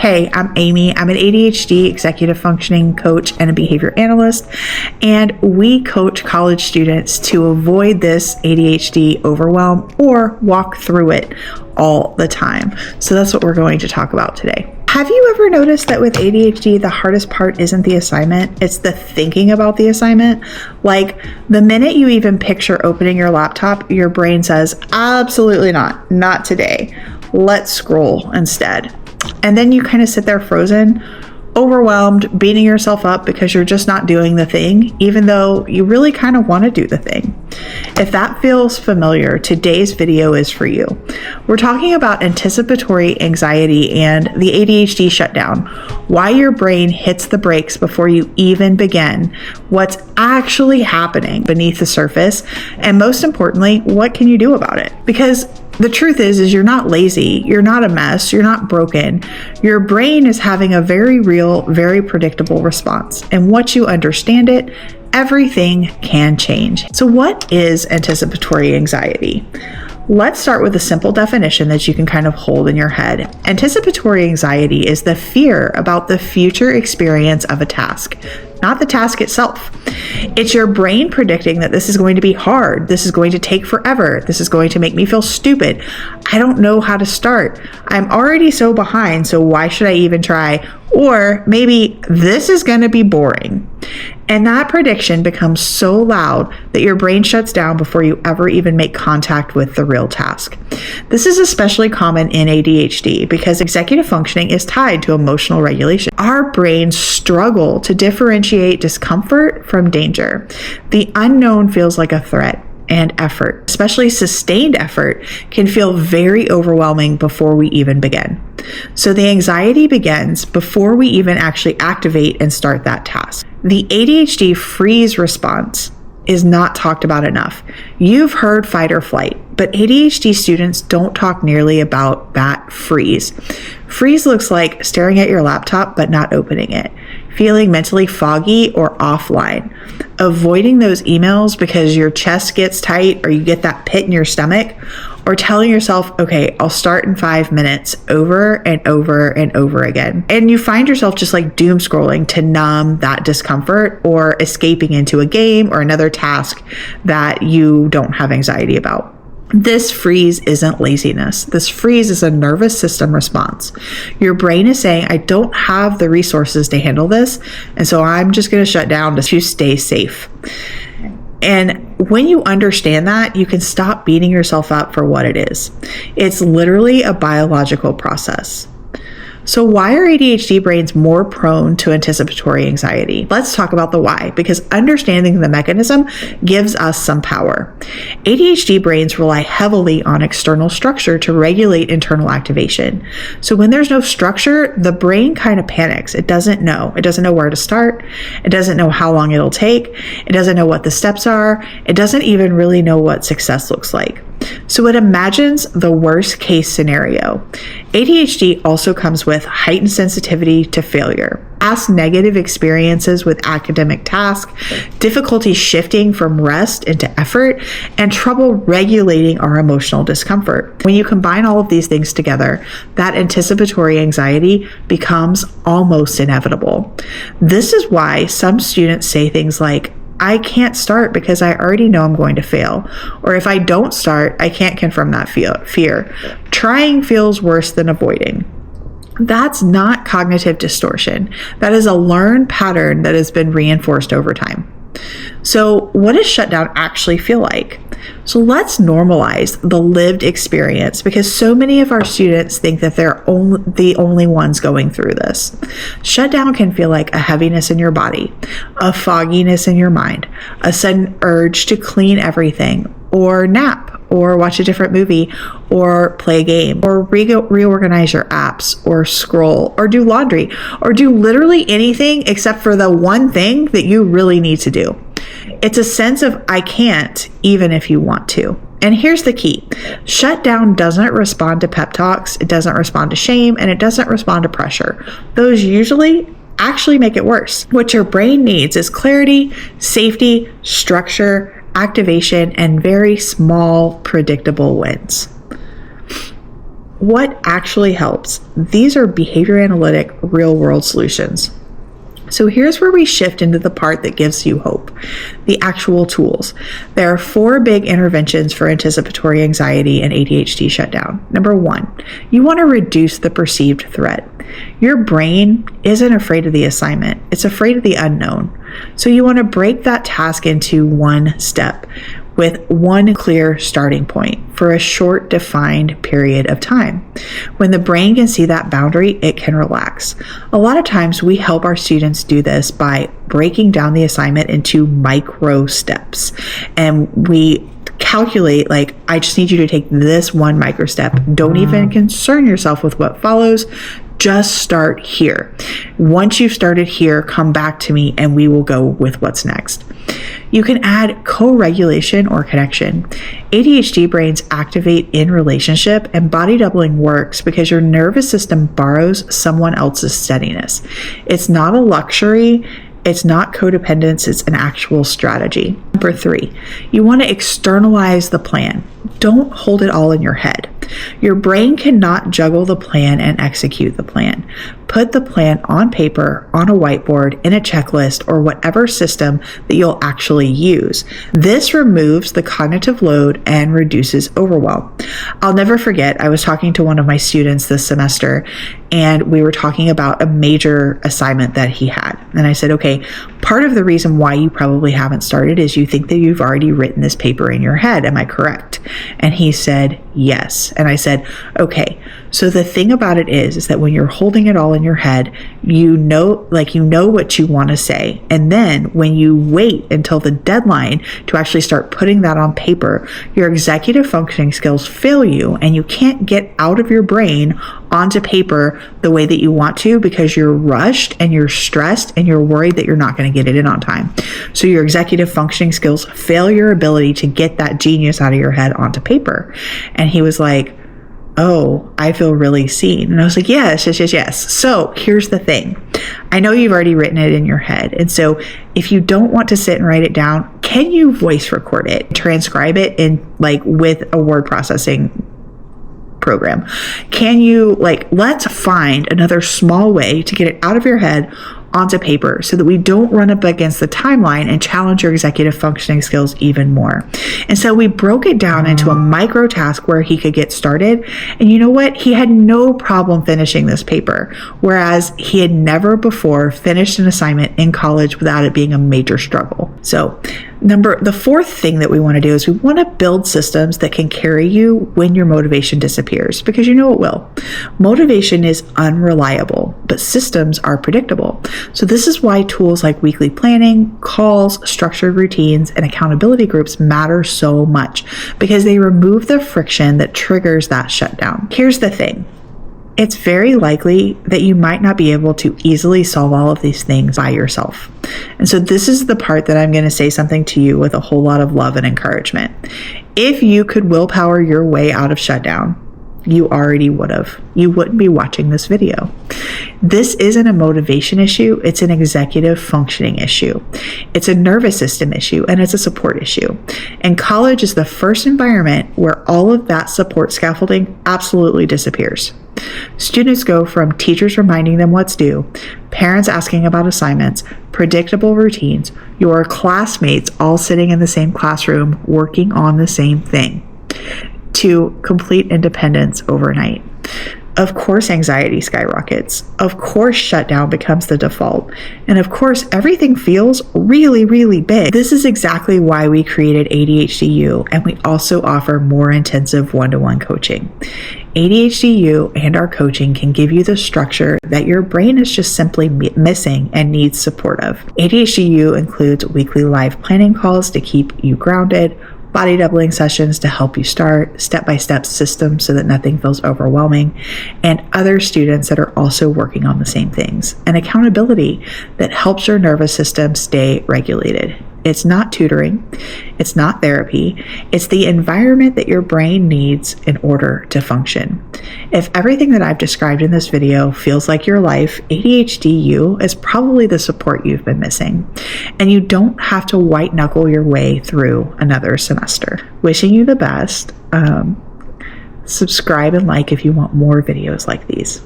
Hey, I'm Amy. I'm an ADHD executive functioning coach and a behavior analyst, and we coach college students to avoid this ADHD overwhelm or walk through it all the time. So that's what we're going to talk about today. Have you ever noticed that with ADHD, the hardest part isn't the assignment, it's the thinking about the assignment? Like the minute you even picture opening your laptop, your brain says, absolutely not today. Let's scroll instead. And then you kind of sit there frozen, overwhelmed, beating yourself up because you're just not doing the thing, even though you really kind of want to do the thing. If that feels familiar, today's video is for you. We're talking about anticipatory anxiety and the ADHD shutdown, why your brain hits the brakes before you even begin, what's actually happening beneath the surface, and most importantly, what can you do about it? Because the truth is you're not lazy, you're not a mess, you're not broken. Your brain is having a very real, very predictable response. And once you understand it, everything can change. So what is anticipatory anxiety? Let's start with a simple definition that you can kind of hold in your head. Anticipatory anxiety is the fear about the future experience of a task, not the task itself. It's your brain predicting that this is going to be hard, this is going to take forever, this is going to make me feel stupid, I don't know how to start, I'm already so behind, so why should I even try? Or maybe this is going to be boring. And that prediction becomes so loud that your brain shuts down before you ever even make contact with the real task. This is especially common in ADHD because executive functioning is tied to emotional regulation. Our brains struggle to differentiate discomfort from danger. The unknown feels like a threat, and effort, especially sustained effort, can feel very overwhelming before we even begin. So the anxiety begins before we even actually activate and start that task. The ADHD freeze response is not talked about enough. You've heard fight or flight, but ADHD students don't talk nearly about that freeze. Freeze looks like staring at your laptop but not opening it, feeling mentally foggy or offline, avoiding those emails because your chest gets tight or you get that pit in your stomach, or telling yourself, okay, I'll start in 5 minutes over and over and over again. And you find yourself just like doom scrolling to numb that discomfort or escaping into a game or another task that you don't have anxiety about. This freeze isn't laziness. This freeze is a nervous system response. Your brain is saying, I don't have the resources to handle this, and so I'm just going to shut down to stay safe. And when you understand that, you can stop beating yourself up for what it is. It's literally a biological process. So why are ADHD brains more prone to anticipatory anxiety? Let's talk about the why, because understanding the mechanism gives us some power. ADHD brains rely heavily on external structure to regulate internal activation. So when there's no structure, the brain kind of panics. It doesn't know. It doesn't know where to start. It doesn't know how long it'll take. It doesn't know what the steps are. It doesn't even really know what success looks like. So it imagines the worst case scenario. ADHD also comes with heightened sensitivity to failure, past negative experiences with academic tasks, difficulty shifting from rest into effort, and trouble regulating our emotional discomfort. When you combine all of these things together, that anticipatory anxiety becomes almost inevitable. This is why some students say things like, I can't start because I already know I'm going to fail. Or if I don't start, I can't confirm that fear. Trying feels worse than avoiding. That's not cognitive distortion. That is a learned pattern that has been reinforced over time. So what does shutdown actually feel like? So let's normalize the lived experience because so many of our students think that they're the only ones going through this. Shutdown can feel like a heaviness in your body, a fogginess in your mind, a sudden urge to clean everything or nap or watch a different movie or play a game or reorganize your apps or scroll or do laundry or do literally anything except for the one thing that you really need to do. It's a sense of I can't even if you want to. And here's the key. Shutdown doesn't respond to pep talks, it doesn't respond to shame, and it doesn't respond to pressure. Those usually actually make it worse. What your brain needs is clarity, safety, structure, activation, and very small, predictable wins. what actually helps? These are behavior analytic, real world solutions. So here's where we shift into the part that gives you hope, the actual tools. There are 4 big interventions for anticipatory anxiety and ADHD shutdown. Number 1, you want to reduce the perceived threat. Your brain isn't afraid of the assignment, it's afraid of the unknown. So you want to break that task into one step with one clear starting point for a short defined period of time. When the brain can see that boundary, it can relax. A lot of times we help our students do this by breaking down the assignment into micro steps. And we calculate, like, I just need you to take this one micro step. Don't even concern yourself with what follows. Just start here. Once you've started here, come back to me and we will go with what's next. You can add co-regulation or connection. ADHD brains activate in relationship, and body doubling works because your nervous system borrows someone else's steadiness. It's not a luxury. It's not codependence, it's an actual strategy. Number 3, you want to externalize the plan. Don't hold it all in your head. Your brain cannot juggle the plan and execute the plan. Put the plan on paper, on a whiteboard, in a checklist, or whatever system that you'll actually use. This removes the cognitive load and reduces overwhelm. I'll never forget, I was talking to one of my students this semester, and we were talking about a major assignment that he had. And I said, okay, part of the reason why you probably haven't started is you think that you've already written this paper in your head. Am I correct? And he said, yes. And I said, okay, so the thing about it is that when you're holding it all in your head, you know what you want to say. And then when you wait until the deadline to actually start putting that on paper, your executive functioning skills fail you and you can't get out of your brain onto paper the way that you want to because you're rushed and you're stressed and you're worried that you're not going to get it in on time. So your executive functioning skills fail your ability to get that genius out of your head onto paper. And he was like, oh, I feel really seen. And I was like, yes. So here's the thing. I know you've already written it in your head. And so if you don't want to sit and write it down, can you voice record it, transcribe it with a word processing program? Can you let's find another small way to get it out of your head onto paper so that we don't run up against the timeline and challenge your executive functioning skills even more. And so we broke it down into a micro task where he could get started. And you know what? He had no problem finishing this paper, whereas he had never before finished an assignment in college without it being a major struggle. So the 4th thing that we want to do is we want to build systems that can carry you when your motivation disappears, because you know it will. Motivation is unreliable, but systems are predictable. So this is why tools like weekly planning, calls, structured routines, and accountability groups matter so much, because they remove the friction that triggers that shutdown. Here's the thing. It's very likely that you might not be able to easily solve all of these things by yourself. And so this is the part that I'm going to say something to you with a whole lot of love and encouragement. If you could willpower your way out of shutdown, you already would have. You wouldn't be watching this video. This isn't a motivation issue. It's an executive functioning issue. It's a nervous system issue, and it's a support issue. And college is the first environment where all of that support scaffolding absolutely disappears. Students go from teachers reminding them what's due, parents asking about assignments, predictable routines, your classmates all sitting in the same classroom working on the same thing, to complete independence overnight. Of course, anxiety skyrockets. Of course, shutdown becomes the default. And of course, everything feels really, really big. This is exactly why we created ADHDU, and we also offer more intensive one-to-one coaching. ADHDU and our coaching can give you the structure that your brain is just simply missing and needs support of. ADHDU includes weekly live planning calls to keep you grounded, body doubling sessions to help you start, step-by-step systems so that nothing feels overwhelming, and other students that are also working on the same things, and accountability that helps your nervous system stay regulated. It's not tutoring, it's not therapy, it's the environment that your brain needs in order to function. If everything that I've described in this video feels like your life, ADHDU is probably the support you've been missing. And you don't have to white knuckle your way through another semester. Wishing you the best. subscribe and like if you want more videos like these.